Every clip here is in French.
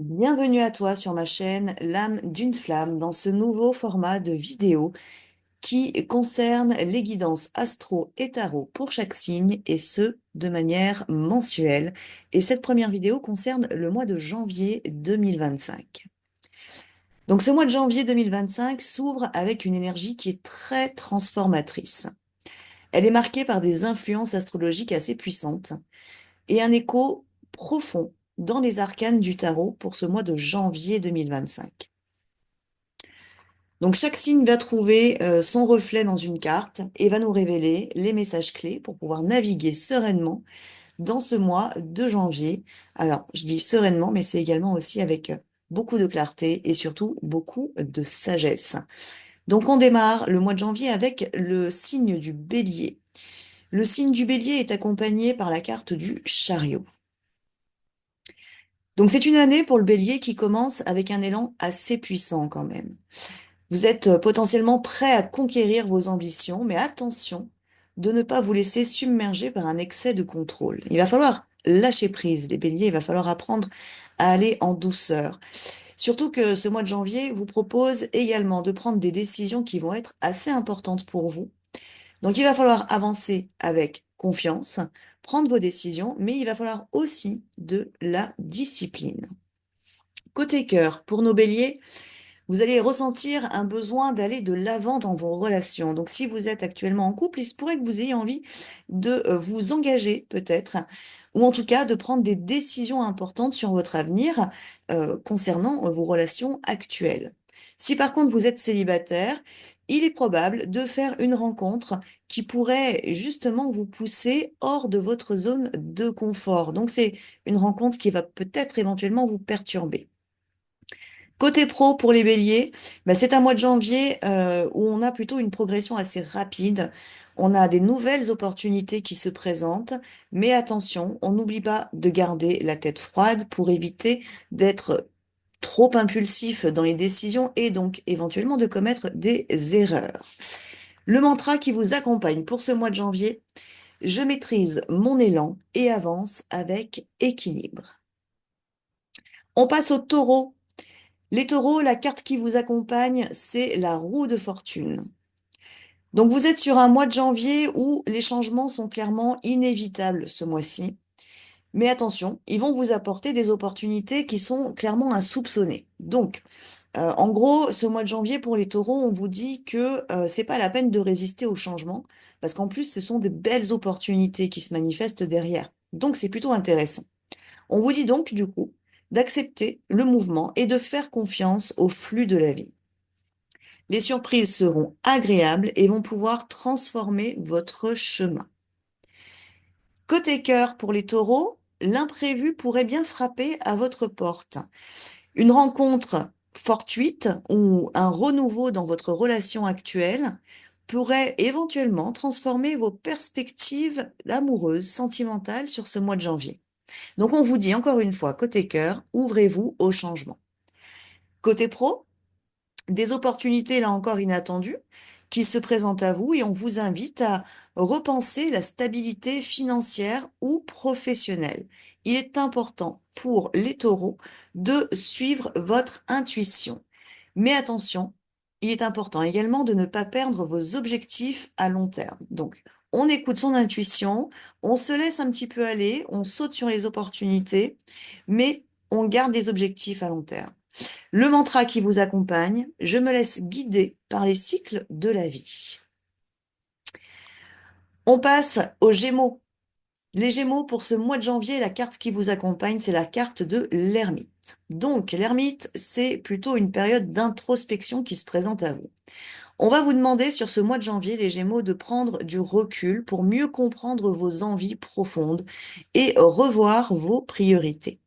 Bienvenue à toi sur ma chaîne L'âme d'une flamme dans ce nouveau format de vidéo qui concerne les guidances astro et tarot pour chaque signe et ce de manière mensuelle. Et cette première vidéo concerne le mois de janvier 2025. Donc ce mois de janvier 2025 s'ouvre avec une énergie qui est très transformatrice. Elle est marquée par des influences astrologiques assez puissantes et un écho profond dans les arcanes du tarot pour ce mois de janvier 2025. Donc chaque signe va trouver son reflet dans une carte et va nous révéler les messages clés pour pouvoir naviguer sereinement dans ce mois de janvier. Alors, je dis sereinement, mais c'est également aussi avec beaucoup de clarté et surtout beaucoup de sagesse. Donc on démarre le mois de janvier avec le signe du Bélier. Le signe du Bélier est accompagné par la carte du Chariot. Donc c'est une année pour le Bélier qui commence avec un élan assez puissant quand même. Vous êtes potentiellement prêt à conquérir vos ambitions, mais attention de ne pas vous laisser submerger par un excès de contrôle. Il va falloir lâcher prise, les béliers, il va falloir apprendre à aller en douceur. Surtout que ce mois de janvier vous propose également de prendre des décisions qui vont être assez importantes pour vous. Donc il va falloir avancer avec confiance, prendre vos décisions, mais il va falloir aussi de la discipline. Côté cœur, pour nos béliers, vous allez ressentir un besoin d'aller de l'avant dans vos relations. Donc, si vous êtes actuellement en couple, il se pourrait que vous ayez envie de vous engager peut-être, ou en tout cas de prendre des décisions importantes sur votre avenir concernant vos relations actuelles. Si par contre vous êtes célibataire, il est probable de faire une rencontre qui pourrait justement vous pousser hors de votre zone de confort. Donc, c'est une rencontre qui va peut-être éventuellement vous perturber. Côté pro, pour les béliers, bah, c'est un mois de janvier où on a plutôt une progression assez rapide. On a des nouvelles opportunités qui se présentent, mais attention, on n'oublie pas de garder la tête froide pour éviter d'être trop impulsif dans les décisions et donc éventuellement de commettre des erreurs. Le mantra qui vous accompagne pour ce mois de janvier, je maîtrise mon élan et avance avec équilibre. On passe au taureau. Les taureaux, la carte qui vous accompagne, c'est la roue de fortune. Donc vous êtes sur un mois de janvier où les changements sont clairement inévitables ce mois-ci. Mais attention, ils vont vous apporter des opportunités qui sont clairement insoupçonnées. Donc, en gros, ce mois de janvier pour les taureaux, on vous dit que c'est pas la peine de résister au changement, parce qu'en plus, ce sont de belles opportunités qui se manifestent derrière. Donc, c'est plutôt intéressant. On vous dit donc, du coup, d'accepter le mouvement et de faire confiance au flux de la vie. Les surprises seront agréables et vont pouvoir transformer votre chemin. Côté cœur pour les taureaux, l'imprévu pourrait bien frapper à votre porte. Une rencontre fortuite ou un renouveau dans votre relation actuelle pourrait éventuellement transformer vos perspectives amoureuses, sentimentales sur ce mois de janvier. Donc on vous dit encore une fois, côté cœur, ouvrez-vous au changement. Côté pro, des opportunités, là encore inattendues, qui se présentent à vous et on vous invite à repenser la stabilité financière ou professionnelle. Il est important pour les taureaux de suivre votre intuition. Mais attention, il est important également de ne pas perdre vos objectifs à long terme. Donc, on écoute son intuition, on se laisse un petit peu aller, on saute sur les opportunités, mais on garde les objectifs à long terme. Le mantra qui vous accompagne, je me laisse guider par les cycles de la vie. On passe aux Gémeaux. Les Gémeaux, pour ce mois de janvier, la carte qui vous accompagne, c'est la carte de l'ermite. Donc, l'ermite, c'est plutôt une période d'introspection qui se présente à vous. On va vous demander sur ce mois de janvier, les Gémeaux, de prendre du recul pour mieux comprendre vos envies profondes et revoir vos priorités.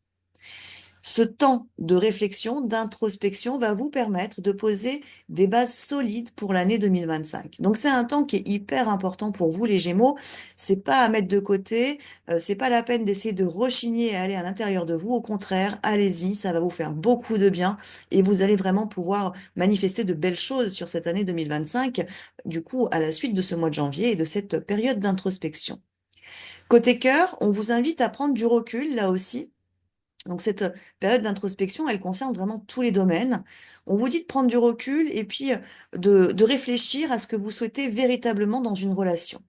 Ce temps de réflexion, d'introspection va vous permettre de poser des bases solides pour l'année 2025. Donc c'est un temps qui est hyper important pour vous les Gémeaux. C'est pas à mettre de côté, c'est pas la peine d'essayer de rechigner et aller à l'intérieur de vous. Au contraire, allez-y, ça va vous faire beaucoup de bien et vous allez vraiment pouvoir manifester de belles choses sur cette année 2025. Du coup, à la suite de ce mois de janvier et de cette période d'introspection. Côté cœur, on vous invite à prendre du recul là aussi Donc cette période d'introspection, elle concerne vraiment tous les domaines. On vous dit de prendre du recul et puis de réfléchir à ce que vous souhaitez véritablement dans une relation.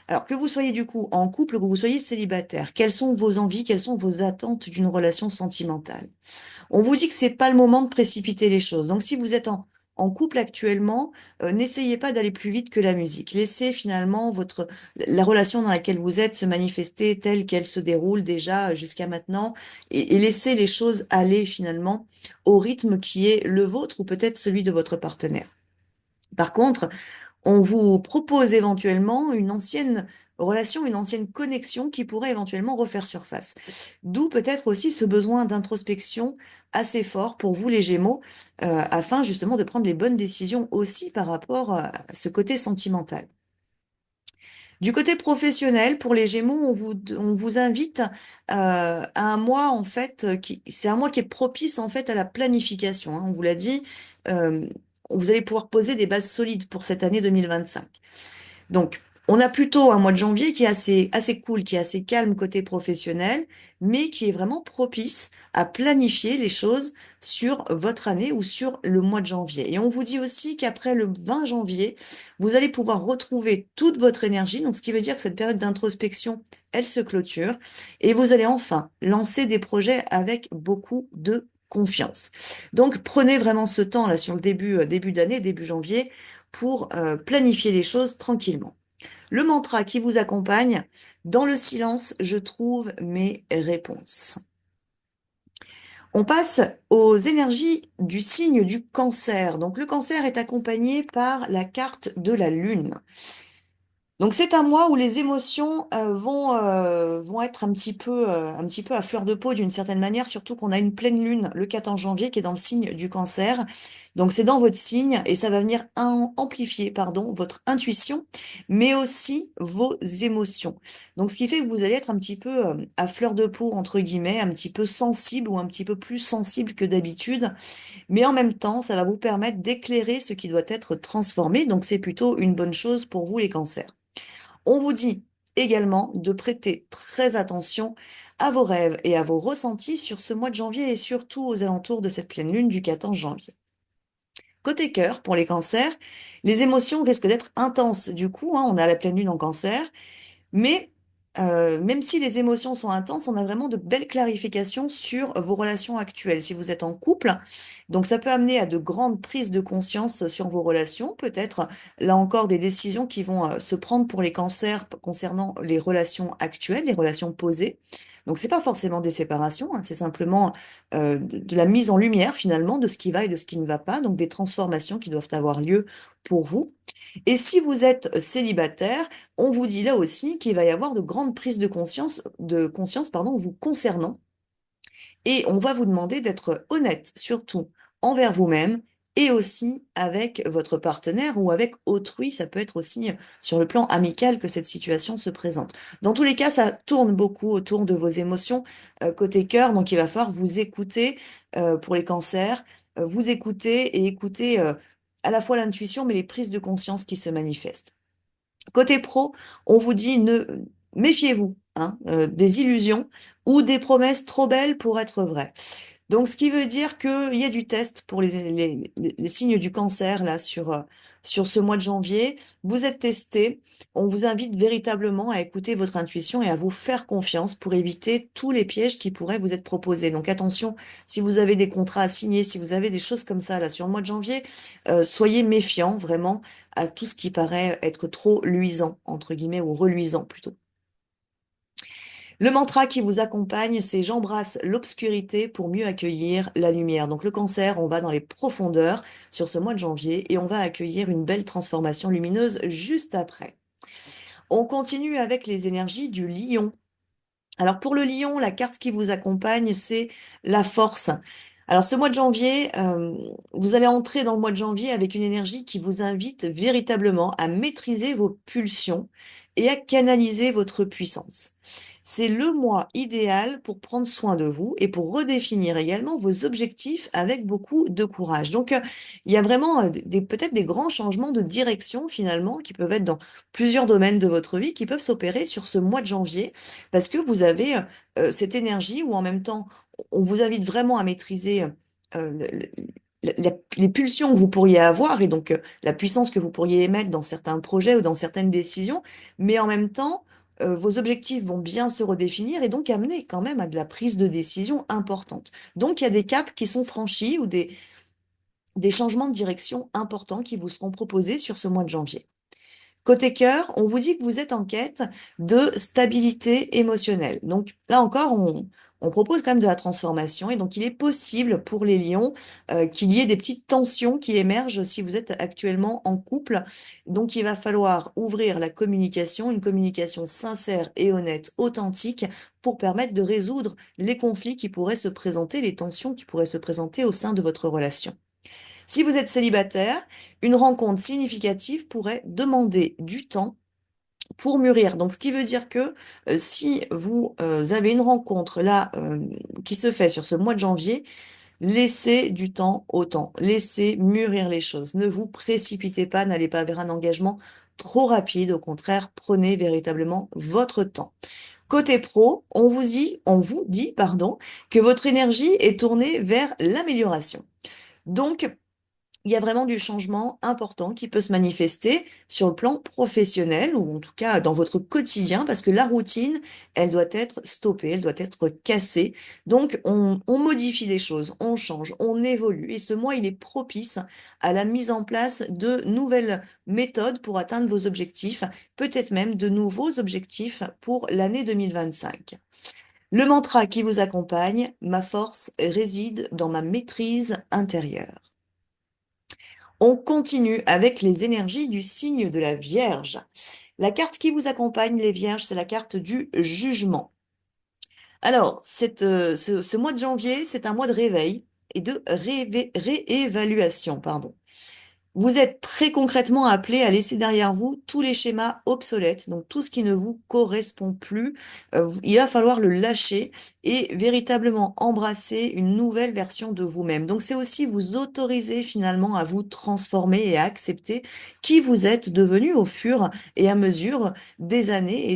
Alors que vous soyez du coup en couple ou que vous soyez célibataire, quelles sont vos envies, quelles sont vos attentes d'une relation sentimentale? On vous dit que c'est pas le moment de précipiter les choses. Donc, si vous êtes en couple actuellement, n'essayez pas d'aller plus vite que la musique. Laissez finalement la relation dans laquelle vous êtes se manifester telle qu'elle se déroule déjà jusqu'à maintenant et laissez les choses aller finalement au rythme qui est le vôtre ou peut-être celui de votre partenaire. Par contre, on vous propose éventuellement une ancienne relation, une ancienne connexion qui pourrait éventuellement refaire surface. D'où peut-être aussi ce besoin d'introspection assez fort pour vous les Gémeaux, afin justement de prendre les bonnes décisions aussi par rapport à ce côté sentimental. Du côté professionnel, pour les Gémeaux, on vous invite à un mois en fait c'est un mois qui est propice en fait à la planification, hein, on vous l'a dit, euh, vous allez pouvoir poser des bases solides pour cette année 2025. Donc, on a plutôt un mois de janvier qui est assez cool, qui est assez calme côté professionnel, mais qui est vraiment propice à planifier les choses sur votre année ou sur le mois de janvier. Et on vous dit aussi qu'après le 20 janvier, vous allez pouvoir retrouver toute votre énergie. Donc, ce qui veut dire que cette période d'introspection, elle se clôture et vous allez enfin lancer des projets avec beaucoup de confiance. Donc, prenez vraiment ce temps là sur le début d'année, début janvier, pour planifier les choses tranquillement. Le mantra qui vous accompagne, dans le silence, je trouve mes réponses. On passe aux énergies du signe du cancer. Donc le cancer est accompagné par la carte de la lune. Donc c'est un mois où les émotions vont être un petit peu à fleur de peau d'une certaine manière, surtout qu'on a une pleine lune le 14 janvier qui est dans le signe du cancer. Donc c'est dans votre signe et ça va venir amplifier pardon, votre intuition, mais aussi vos émotions. Donc ce qui fait que vous allez être un petit peu à fleur de peau, entre guillemets, un petit peu sensible ou un petit peu plus sensible que d'habitude, mais en même temps, ça va vous permettre d'éclairer ce qui doit être transformé. Donc c'est plutôt une bonne chose pour vous les cancers. On vous dit également de prêter très attention à vos rêves et à vos ressentis sur ce mois de janvier et surtout aux alentours de cette pleine lune du 14 janvier. Côté cœur, pour les cancers, les émotions risquent d'être intenses. Du coup, hein, on a la pleine lune en cancer, mais même si les émotions sont intenses, on a vraiment de belles clarifications sur vos relations actuelles. Si vous êtes en couple, donc ça peut amener à de grandes prises de conscience sur vos relations, peut-être là encore des décisions qui vont se prendre pour les cancers concernant les relations actuelles, les relations posées. Donc c'est pas forcément des séparations, hein, c'est simplement de la mise en lumière finalement de ce qui va et de ce qui ne va pas, donc des transformations qui doivent avoir lieu pour vous. Et si vous êtes célibataire, on vous dit là aussi qu'il va y avoir de grandes prises de conscience, pardon, vous concernant. Et on va vous demander d'être honnête, surtout envers vous-même et aussi avec votre partenaire ou avec autrui. Ça peut être aussi sur le plan amical que cette situation se présente. Dans tous les cas, ça tourne beaucoup autour de vos émotions côté cœur. Donc, il va falloir vous écouter pour les cancers, vous écouter et écouter à la fois l'intuition, mais les prises de conscience qui se manifestent. Côté pro, on vous dit ne méfiez-vous hein, des illusions ou des promesses trop belles pour être vraies. Donc, ce qui veut dire qu'il y a du test pour les signes du cancer là sur ce mois de janvier. Vous êtes testé. On vous invite véritablement à écouter votre intuition et à vous faire confiance pour éviter tous les pièges qui pourraient vous être proposés. Donc, attention, si vous avez des contrats à signer, si vous avez des choses comme ça là sur le mois de janvier, soyez méfiants vraiment à tout ce qui paraît être trop luisant, entre guillemets, ou reluisant plutôt. Le mantra qui vous accompagne, c'est j'embrasse l'obscurité pour mieux accueillir la lumière. Donc le cancer, on va dans les profondeurs sur ce mois de janvier et on va accueillir une belle transformation lumineuse juste après. On continue avec les énergies du lion. Alors pour le lion, la carte qui vous accompagne, c'est la force. Alors ce mois de janvier, vous allez entrer dans le mois de janvier avec une énergie qui vous invite véritablement à maîtriser vos pulsions et à canaliser votre puissance. C'est le mois idéal pour prendre soin de vous et pour redéfinir également vos objectifs avec beaucoup de courage. Donc il y a vraiment peut-être des grands changements de direction finalement qui peuvent être dans plusieurs domaines de votre vie qui peuvent s'opérer sur ce mois de janvier parce que vous avez cette énergie où en même temps on vous invite vraiment à maîtriser les pulsions que vous pourriez avoir et donc la puissance que vous pourriez émettre dans certains projets ou dans certaines décisions, mais en même temps, vos objectifs vont bien se redéfinir et donc amener quand même à de la prise de décision importante. Donc, il y a des caps qui sont franchis ou des changements de direction importants qui vous seront proposés sur ce mois de janvier. Côté cœur, on vous dit que vous êtes en quête de stabilité émotionnelle. Donc là encore, on propose quand même de la transformation et donc il est possible pour les lions qu'il y ait des petites tensions qui émergent si vous êtes actuellement en couple. Donc il va falloir ouvrir la communication, une communication sincère et honnête, authentique, pour permettre de résoudre les conflits qui pourraient se présenter, les tensions qui pourraient se présenter au sein de votre relation. Si vous êtes célibataire, une rencontre significative pourrait demander du temps pour mûrir. Donc, ce qui veut dire que si vous avez une rencontre là qui se fait sur ce mois de janvier, laissez du temps au temps, laissez mûrir les choses. Ne vous précipitez pas, n'allez pas vers un engagement trop rapide. Au contraire, prenez véritablement votre temps. Côté pro, on vous dit, pardon, que votre énergie est tournée vers l'amélioration. Donc, il y a vraiment du changement important qui peut se manifester sur le plan professionnel ou en tout cas dans votre quotidien parce que la routine, elle doit être stoppée, elle doit être cassée. Donc, on modifie les choses, on change, on évolue et ce mois, il est propice à la mise en place de nouvelles méthodes pour atteindre vos objectifs, peut-être même de nouveaux objectifs pour l'année 2025. Le mantra qui vous accompagne, ma force réside dans ma maîtrise intérieure. On continue avec les énergies du signe de la Vierge. La carte qui vous accompagne, les Vierges, c'est la carte du jugement. Alors, ce mois de janvier, c'est un mois de réveil et de réévaluation, pardon. Vous êtes très concrètement appelé à laisser derrière vous tous les schémas obsolètes, donc tout ce qui ne vous correspond plus. Il va falloir le lâcher et véritablement embrasser une nouvelle version de vous-même. Donc c'est aussi vous autoriser finalement à vous transformer et à accepter qui vous êtes devenu au fur et à mesure des années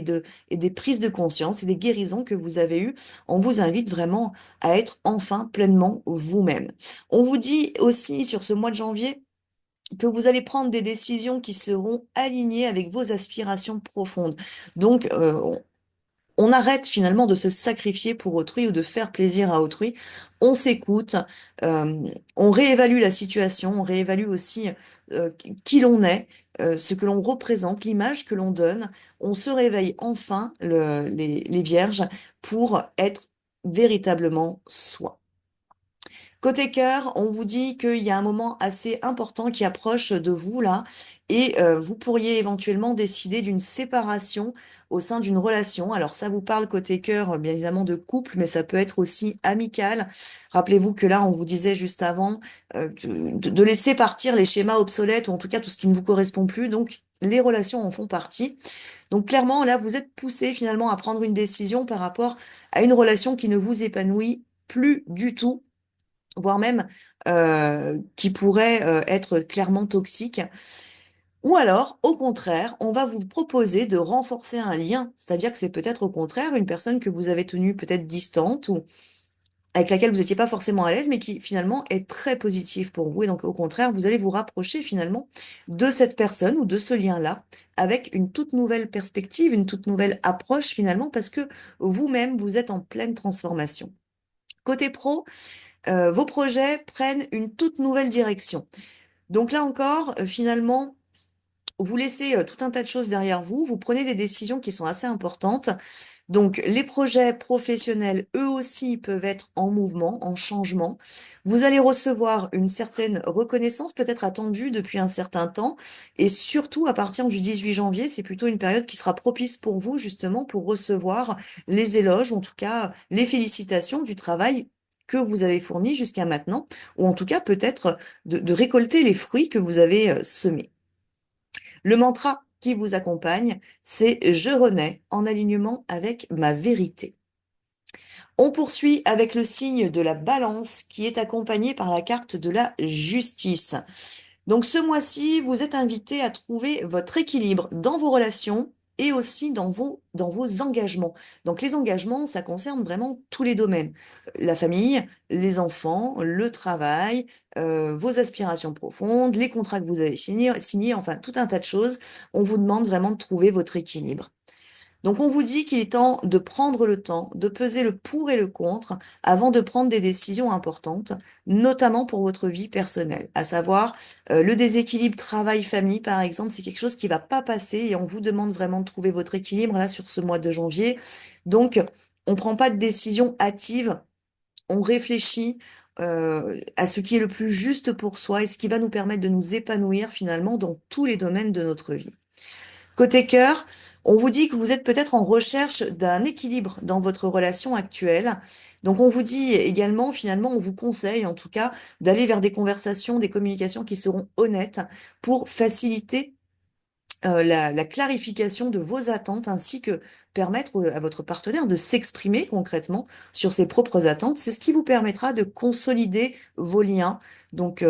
et des prises de conscience et des guérisons que vous avez eues. On vous invite vraiment à être enfin pleinement vous-même. On vous dit aussi sur ce mois de janvier que vous allez prendre des décisions qui seront alignées avec vos aspirations profondes. Donc, on arrête finalement de se sacrifier pour autrui ou de faire plaisir à autrui. On s'écoute, on réévalue la situation, on réévalue aussi qui l'on est, ce que l'on représente, l'image que l'on donne. On se réveille enfin, les vierges, pour être véritablement soi. Côté cœur, on vous dit qu'il y a un moment assez important qui approche de vous là, et vous pourriez éventuellement décider d'une séparation au sein d'une relation. Alors ça vous parle côté cœur, bien évidemment de couple, mais ça peut être aussi amical. Rappelez-vous que là, on vous disait juste avant de laisser partir les schémas obsolètes, ou en tout cas tout ce qui ne vous correspond plus. Donc les relations en font partie. Donc clairement, là, vous êtes poussé finalement à prendre une décision par rapport à une relation qui ne vous épanouit plus du tout, voire même qui pourrait être clairement toxique. Ou alors, au contraire, on va vous proposer de renforcer un lien, c'est-à-dire que c'est peut-être au contraire une personne que vous avez tenue peut-être distante ou avec laquelle vous n'étiez pas forcément à l'aise, mais qui finalement est très positive pour vous. Et donc, au contraire, vous allez vous rapprocher finalement de cette personne ou de ce lien-là avec une toute nouvelle perspective, une toute nouvelle approche finalement, parce que vous-même, vous êtes en pleine transformation. Côté pro, vos projets prennent une toute nouvelle direction. Donc là encore, finalement, vous laissez tout un tas de choses derrière vous, vous prenez des décisions qui sont assez importantes. Donc les projets professionnels, eux aussi, peuvent être en mouvement, en changement. Vous allez recevoir une certaine reconnaissance, peut-être attendue depuis un certain temps. Et surtout, à partir du 18 janvier, c'est plutôt une période qui sera propice pour vous, justement, pour recevoir les éloges, ou en tout cas les félicitations du travail que vous avez fourni jusqu'à maintenant, ou en tout cas peut-être de récolter les fruits que vous avez semés. Le mantra qui vous accompagne, c'est je renais en alignement avec ma vérité. On poursuit avec le signe de la balance qui est accompagné par la carte de la justice. Donc ce mois-ci, vous êtes invité à trouver votre équilibre dans vos relations et aussi dans vos engagements. Donc les engagements, ça concerne vraiment tous les domaines. La famille, les enfants, le travail, vos aspirations profondes, les contrats que vous avez signés, enfin tout un tas de choses. On vous demande vraiment de trouver votre équilibre. Donc on vous dit qu'il est temps de prendre le temps, de peser le pour et le contre avant de prendre des décisions importantes, notamment pour votre vie personnelle. À savoir, le déséquilibre travail-famille, par exemple, c'est quelque chose qui va pas passer et on vous demande vraiment de trouver votre équilibre là sur ce mois de janvier. Donc, on prend pas de décision hâtive, on réfléchit à ce qui est le plus juste pour soi et ce qui va nous permettre de nous épanouir finalement dans tous les domaines de notre vie. Côté cœur, on vous dit que vous êtes peut-être en recherche d'un équilibre dans votre relation actuelle. Donc on vous dit également, finalement, on vous conseille en tout cas d'aller vers des conversations, des communications qui seront honnêtes pour faciliter la clarification de vos attentes ainsi que permettre à votre partenaire de s'exprimer concrètement sur ses propres attentes. C'est ce qui vous permettra de consolider vos liens, donc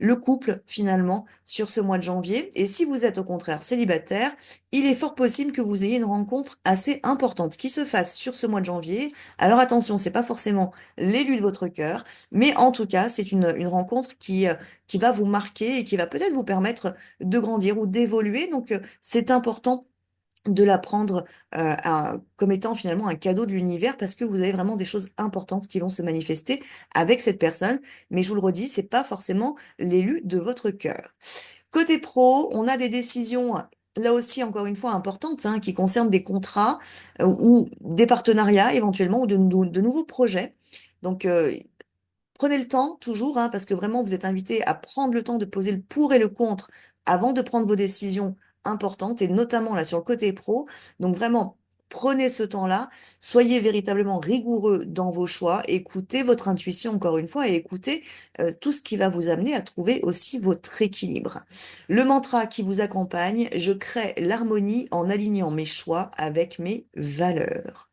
le couple finalement sur ce mois de janvier. Et si vous êtes au contraire célibataire, il est fort possible que vous ayez une rencontre assez importante qui se fasse sur ce mois de janvier. Alors attention, c'est pas forcément l'élu de votre cœur, mais en tout cas, c'est une rencontre qui va vous marquer et qui va peut-être vous permettre de grandir ou d'évoluer. Donc, c'est important de la prendre comme étant finalement un cadeau de l'univers parce que vous avez vraiment des choses importantes qui vont se manifester avec cette personne. Mais je vous le redis, c'est pas forcément l'élu de votre cœur. Côté pro, on a des décisions, là aussi, encore une fois, importantes, hein, qui concernent des contrats ou des partenariats éventuellement ou de nouveaux projets. Donc, prenez le temps, toujours, hein, parce que vraiment, vous êtes invité à prendre le temps de poser le pour et le contre avant de prendre vos décisions importantes, et notamment là sur le côté pro. Donc vraiment, prenez ce temps-là, soyez véritablement rigoureux dans vos choix, écoutez votre intuition encore une fois et écoutez tout ce qui va vous amener à trouver aussi votre équilibre. Le mantra qui vous accompagne, je crée l'harmonie en alignant mes choix avec mes valeurs.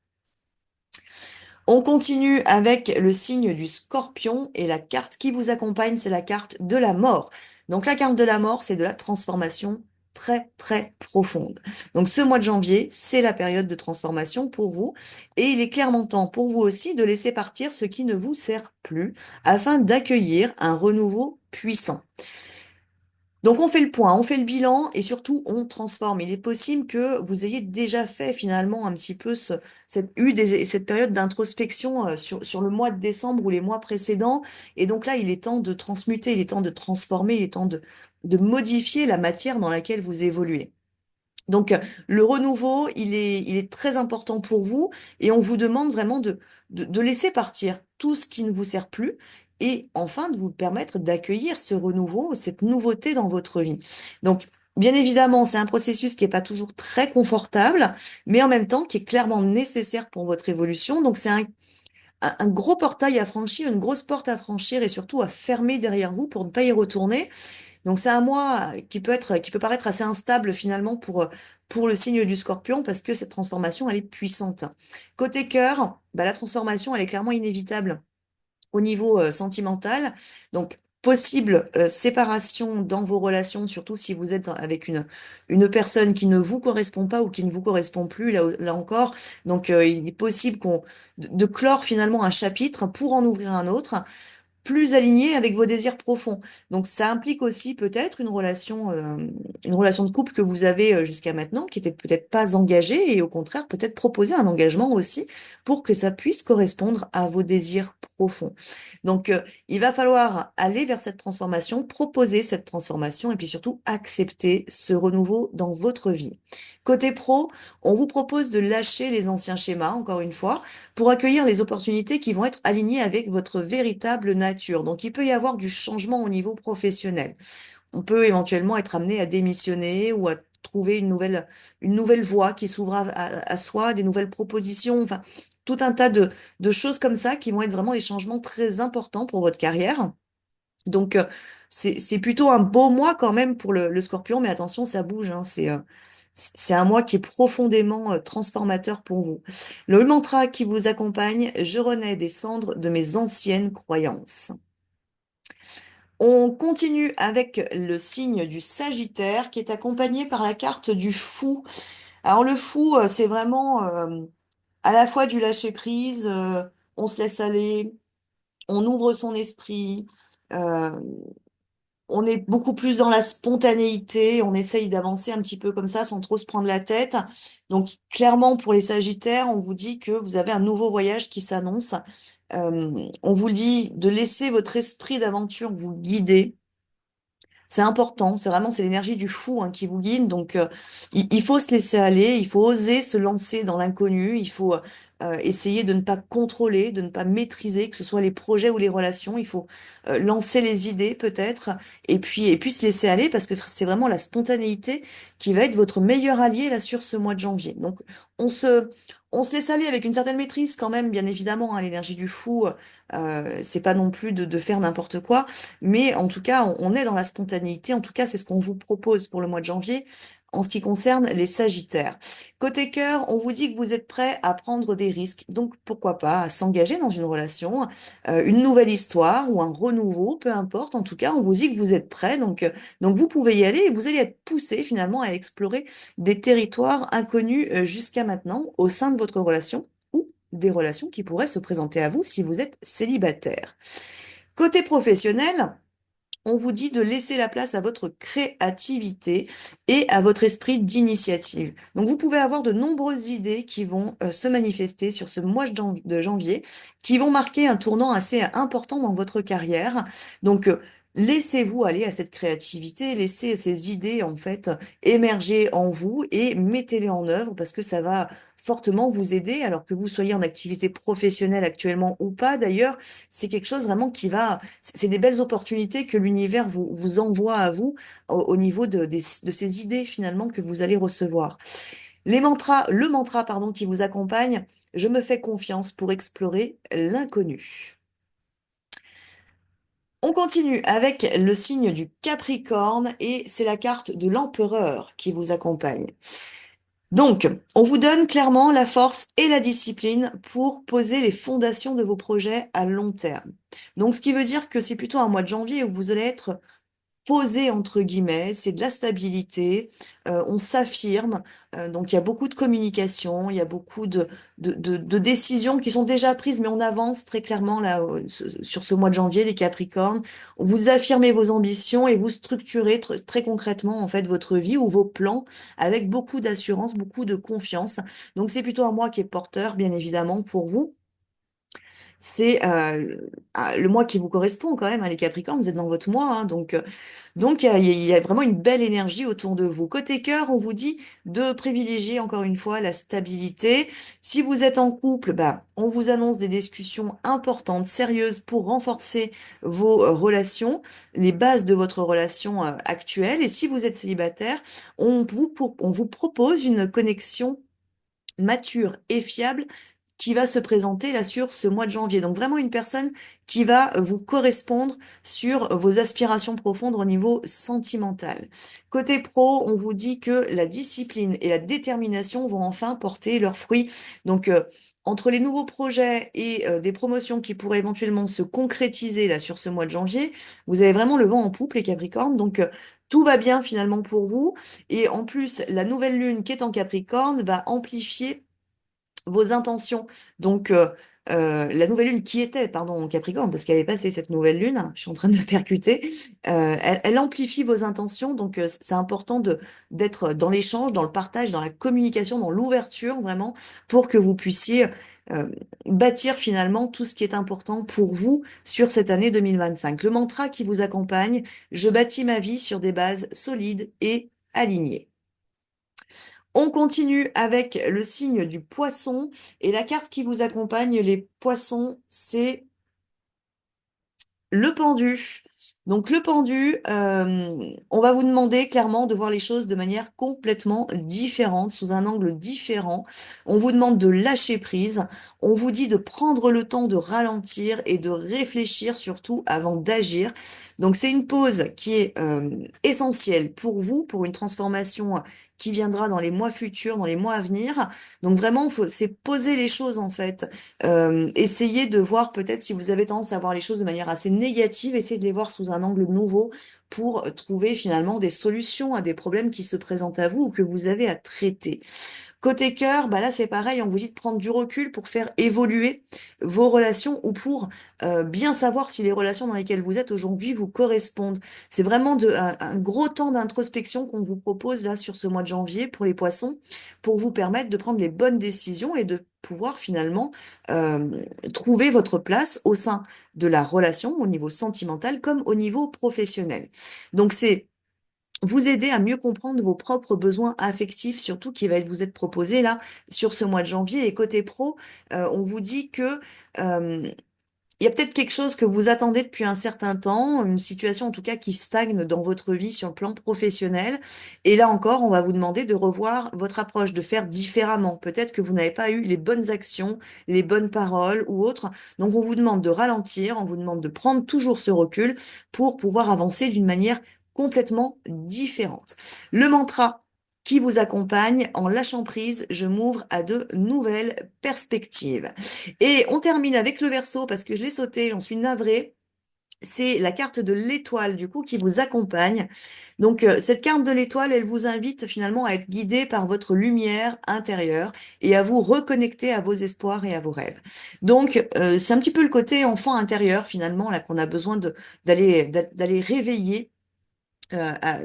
On continue avec le signe du Scorpion et la carte qui vous accompagne, c'est la carte de la mort. Donc la carte de la mort, c'est de la transformation très très profonde. Donc ce mois de janvier, c'est la période de transformation pour vous et il est clairement temps pour vous aussi de laisser partir ce qui ne vous sert plus afin d'accueillir un renouveau puissant. Donc on fait le point, on fait le bilan et surtout on transforme. Il est possible que vous ayez déjà fait finalement un petit peu cette période d'introspection sur le mois de décembre ou les mois précédents. Et donc là, il est temps de transmuter, il est temps de transformer, il est temps de modifier la matière dans laquelle vous évoluez. Donc, le renouveau, il est très important pour vous et on vous demande vraiment de laisser partir tout ce qui ne vous sert plus et enfin de vous permettre d'accueillir ce renouveau, cette nouveauté dans votre vie. Donc, bien évidemment, c'est un processus qui n'est pas toujours très confortable, mais en même temps qui est clairement nécessaire pour votre évolution. Donc, c'est un gros portail à franchir, une grosse porte à franchir et surtout à fermer derrière vous pour ne pas y retourner. Donc c'est un mois qui peut paraître assez instable finalement pour le signe du Scorpion parce que cette transformation, elle est puissante. Côté cœur, bah, la transformation, elle est clairement inévitable au niveau sentimental. Donc possible séparation dans vos relations, surtout si vous êtes avec une personne qui ne vous correspond pas ou qui ne vous correspond plus, là encore. Donc il est possible de clore finalement un chapitre pour en ouvrir un autre plus aligné avec vos désirs profonds. Donc ça implique aussi peut-être une relation de couple que vous avez jusqu'à maintenant, qui était peut-être pas engagée, et au contraire peut-être proposer un engagement aussi pour que ça puisse correspondre à vos désirs profonds. Donc il va falloir aller vers cette transformation, proposer cette transformation, et puis surtout accepter ce renouveau dans votre vie. Côté pro, on vous propose de lâcher les anciens schémas, encore une fois, pour accueillir les opportunités qui vont être alignées avec votre véritable nature. Donc, il peut y avoir du changement au niveau professionnel. On peut éventuellement être amené à démissionner ou à trouver une nouvelle voie qui s'ouvre à soi, des nouvelles propositions, enfin, tout un tas de choses comme ça qui vont être vraiment des changements très importants pour votre carrière. Donc, c'est plutôt un beau mois quand même pour le Scorpion, mais attention, ça bouge, hein, c'est un mois qui est profondément transformateur pour vous. Le mantra qui vous accompagne, je renais des cendres de mes anciennes croyances. On continue avec le signe du Sagittaire qui est accompagné par la carte du Fou. Alors le fou, c'est vraiment à la fois du lâcher prise, on se laisse aller, on ouvre son esprit, euh, on est beaucoup plus dans la spontanéité, on essaye d'avancer un petit peu comme ça sans trop se prendre la tête. Donc clairement pour les Sagittaires, on vous dit que vous avez un nouveau voyage qui s'annonce. On vous dit de laisser votre esprit d'aventure vous guider. C'est important, c'est vraiment c'est l'énergie du fou hein, qui vous guide. Donc il faut se laisser aller, il faut oser se lancer dans l'inconnu, il faut essayer de ne pas contrôler, de ne pas maîtriser, que ce soit les projets ou les relations. Il faut lancer les idées peut-être et puis se laisser aller parce que c'est vraiment la spontanéité qui va être votre meilleur allié là sur ce mois de janvier. Donc on se on se laisse aller avec une certaine maîtrise quand même, bien évidemment. Hein, l'énergie du fou, c'est pas non plus de faire n'importe quoi. Mais en tout cas, on est dans la spontanéité. En tout cas, c'est ce qu'on vous propose pour le mois de janvier en ce qui concerne les Sagittaires. Côté cœur, on vous dit que vous êtes prêt à prendre des risques. Donc, pourquoi pas à s'engager dans une relation, une nouvelle histoire ou un renouveau, peu importe. En tout cas, on vous dit que vous êtes prêt. Donc vous pouvez y aller et vous allez être poussé finalement à explorer des territoires inconnus jusqu'à maintenant au sein de votre relation ou des relations qui pourraient se présenter à vous si vous êtes célibataire. Côté professionnel, on vous dit de laisser la place à votre créativité et à votre esprit d'initiative. Donc vous pouvez avoir de nombreuses idées qui vont se manifester sur ce mois de janvier, qui vont marquer un tournant assez important dans votre carrière. Donc laissez-vous aller à cette créativité, laissez ces idées en fait émerger en vous et mettez-les en œuvre parce que ça va fortement vous aider, alors que vous soyez en activité professionnelle actuellement ou pas d'ailleurs, c'est quelque chose vraiment qui va c'est des belles opportunités que l'univers vous envoie à vous au niveau de ces idées finalement que vous allez recevoir. Le mantra pardon, qui vous accompagne, je me fais confiance pour explorer l'inconnu. On continue avec le signe du Capricorne et c'est la carte de l'empereur qui vous accompagne. Donc, on vous donne clairement la force et la discipline pour poser les fondations de vos projets à long terme. Donc, ce qui veut dire que c'est plutôt un mois de janvier où vous allez être posé entre guillemets, c'est de la stabilité, on s'affirme, donc il y a beaucoup de communication, il y a beaucoup de décisions qui sont déjà prises, mais on avance très clairement là sur ce mois de janvier, les Capricornes. Vous affirmez vos ambitions et vous structurez très concrètement en fait votre vie ou vos plans avec beaucoup d'assurance, beaucoup de confiance. Donc c'est plutôt un mois qui est porteur, bien évidemment, pour vous. C'est le mois qui vous correspond quand même, hein, les Capricornes, vous êtes dans votre mois, hein, donc il y a vraiment une belle énergie autour de vous. Côté cœur, on vous dit de privilégier encore une fois la stabilité. Si vous êtes en couple, bah, on vous annonce des discussions importantes, sérieuses pour renforcer vos relations, les bases de votre relation actuelle. Et si vous êtes célibataire, on vous propose une connexion mature et fiable qui va se présenter là sur ce mois de janvier. Donc vraiment une personne qui va vous correspondre sur vos aspirations profondes au niveau sentimental. Côté pro, on vous dit que la discipline et la détermination vont enfin porter leurs fruits. Donc entre les nouveaux projets et des promotions qui pourraient éventuellement se concrétiser là sur ce mois de janvier, vous avez vraiment le vent en poupe les Capricornes. Donc tout va bien finalement pour vous. Et en plus, la nouvelle lune qui est en Capricorne va amplifier vos intentions. Donc, la nouvelle lune qui était, pardon, en Capricorne, parce qu'elle est passée cette nouvelle lune, je suis en train de percuter, elle amplifie vos intentions. Donc, c'est important d'être dans l'échange, dans le partage, dans la communication, dans l'ouverture, vraiment, pour que vous puissiez euh, bâtir finalement tout ce qui est important pour vous sur cette année 2025. Le mantra qui vous accompagne, je bâtis ma vie sur des bases solides et alignées. On continue avec le signe du poisson et la carte qui vous accompagne, les poissons, c'est le pendu. Donc le pendu, on va vous demander clairement de voir les choses de manière complètement différente, sous un angle différent. On vous demande de lâcher prise. On vous dit de prendre le temps de ralentir et de réfléchir surtout avant d'agir. Donc c'est une pause qui est essentielle pour vous, pour une transformation qui viendra dans les mois futurs, dans les mois à venir. Donc vraiment, c'est poser les choses en fait. Essayez de voir peut-être si vous avez tendance à voir les choses de manière assez négative, essayez de les voir sous un angle nouveau pour trouver finalement des solutions à des problèmes qui se présentent à vous ou que vous avez à traiter. Côté cœur, bah là c'est pareil, on vous dit de prendre du recul pour faire évoluer vos relations ou pour bien savoir si les relations dans lesquelles vous êtes aujourd'hui vous correspondent. C'est vraiment un gros temps d'introspection qu'on vous propose là sur ce mois de janvier pour les poissons, pour vous permettre de prendre les bonnes décisions et de pouvoir finalement euh, trouver votre place au sein de la relation au niveau sentimental comme au niveau professionnel. Donc c'est vous aider à mieux comprendre vos propres besoins affectifs, surtout qui va vous être proposé là sur ce mois de janvier. Et côté pro, on vous dit que il y a peut-être quelque chose que vous attendez depuis un certain temps, une situation en tout cas qui stagne dans votre vie sur le plan professionnel. Et là encore, on va vous demander de revoir votre approche, de faire différemment. Peut-être que vous n'avez pas eu les bonnes actions, les bonnes paroles ou autres. Donc on vous demande de ralentir, on vous demande de prendre toujours ce recul pour pouvoir avancer d'une manière complètement différente. Le mantra qui vous accompagne en lâchant prise, je m'ouvre à de nouvelles perspectives. Et on termine avec le Verseau parce que je l'ai sauté, j'en suis navrée. C'est la carte de l'étoile du coup qui vous accompagne. Donc cette carte de l'étoile, elle vous invite finalement à être guidé par votre lumière intérieure et à vous reconnecter à vos espoirs et à vos rêves. Donc c'est un petit peu le côté enfant intérieur finalement là qu'on a besoin de d'aller réveiller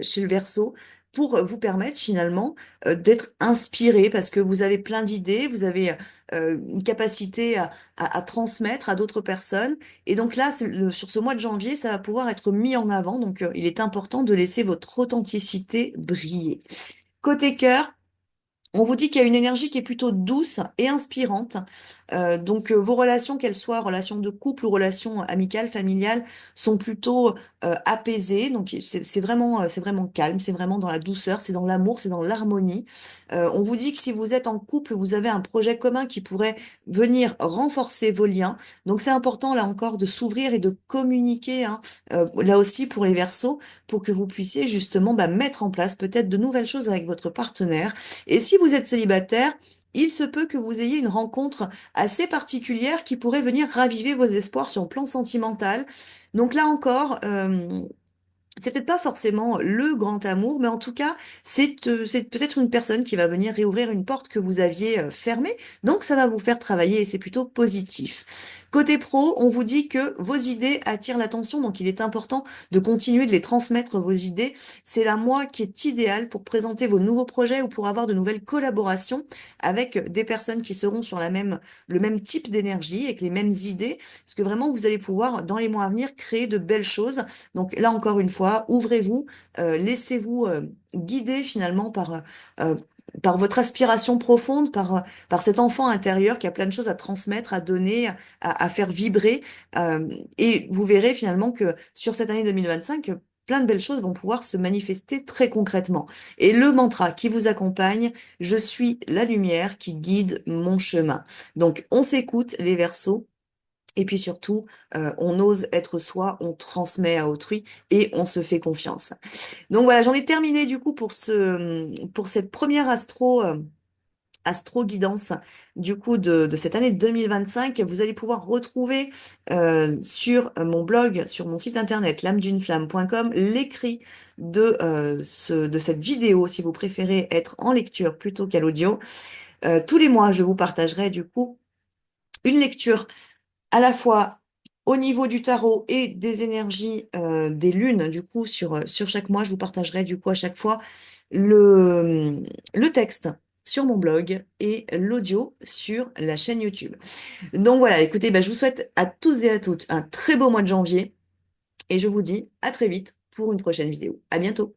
chez le Verseau pour vous permettre finalement d'être inspiré parce que vous avez plein d'idées, vous avez une capacité à transmettre à d'autres personnes. Et donc là, sur ce mois de janvier, ça va pouvoir être mis en avant. Donc il est important de laisser votre authenticité briller. Côté cœur, on vous dit qu'il y a une énergie qui est plutôt douce et inspirante. Donc, vos relations, qu'elles soient relations de couple ou relations amicales, familiales, sont plutôt apaisées. Donc, c'est vraiment calme, c'est vraiment dans la douceur, c'est dans l'amour, c'est dans l'harmonie. On vous dit que si vous êtes en couple, vous avez un projet commun qui pourrait venir renforcer vos liens. Donc, c'est important, là encore, de s'ouvrir et de communiquer, hein, là aussi pour les Verseaux, pour que vous puissiez justement mettre en place peut-être de nouvelles choses avec votre partenaire. Et si vous êtes célibataire, il se peut que vous ayez une rencontre assez particulière qui pourrait venir raviver vos espoirs sur le plan sentimental. Donc là encore, c'est peut-être pas forcément le grand amour, mais en tout cas, c'est peut-être une personne qui va venir réouvrir une porte que vous aviez fermée. Donc, ça va vous faire travailler et c'est plutôt positif. Côté pro, on vous dit que vos idées attirent l'attention, donc il est important de continuer de les transmettre, vos idées. C'est la mois qui est idéal pour présenter vos nouveaux projets ou pour avoir de nouvelles collaborations avec des personnes qui seront sur le même type d'énergie, avec les mêmes idées, parce que vraiment, vous allez pouvoir, dans les mois à venir, créer de belles choses. Donc là, encore une fois, ouvrez-vous, laissez-vous guider finalement euh, par votre aspiration profonde, par cet enfant intérieur qui a plein de choses à transmettre, à donner, à faire vibrer. Et vous verrez finalement que sur cette année 2025, plein de belles choses vont pouvoir se manifester très concrètement. Et le mantra qui vous accompagne, je suis la lumière qui guide mon chemin. Donc on s'écoute les Verseaux. Et puis surtout, on ose être soi, on transmet à autrui et on se fait confiance. Donc voilà, j'en ai terminé du coup pour cette première astro guidance du coup de cette année 2025. Vous allez pouvoir retrouver sur mon blog, sur mon site internet l'âme-d'une-flamme.com, l'écrit de cette vidéo si vous préférez être en lecture plutôt qu'à l'audio. Tous les mois, je vous partagerai du coup une lecture à la fois au niveau du tarot et des énergies des lunes, du coup, sur chaque mois, je vous partagerai du coup à chaque fois le texte sur mon blog et l'audio sur la chaîne YouTube. Donc voilà, écoutez, je vous souhaite à tous et à toutes un très beau mois de janvier et je vous dis à très vite pour une prochaine vidéo. À bientôt.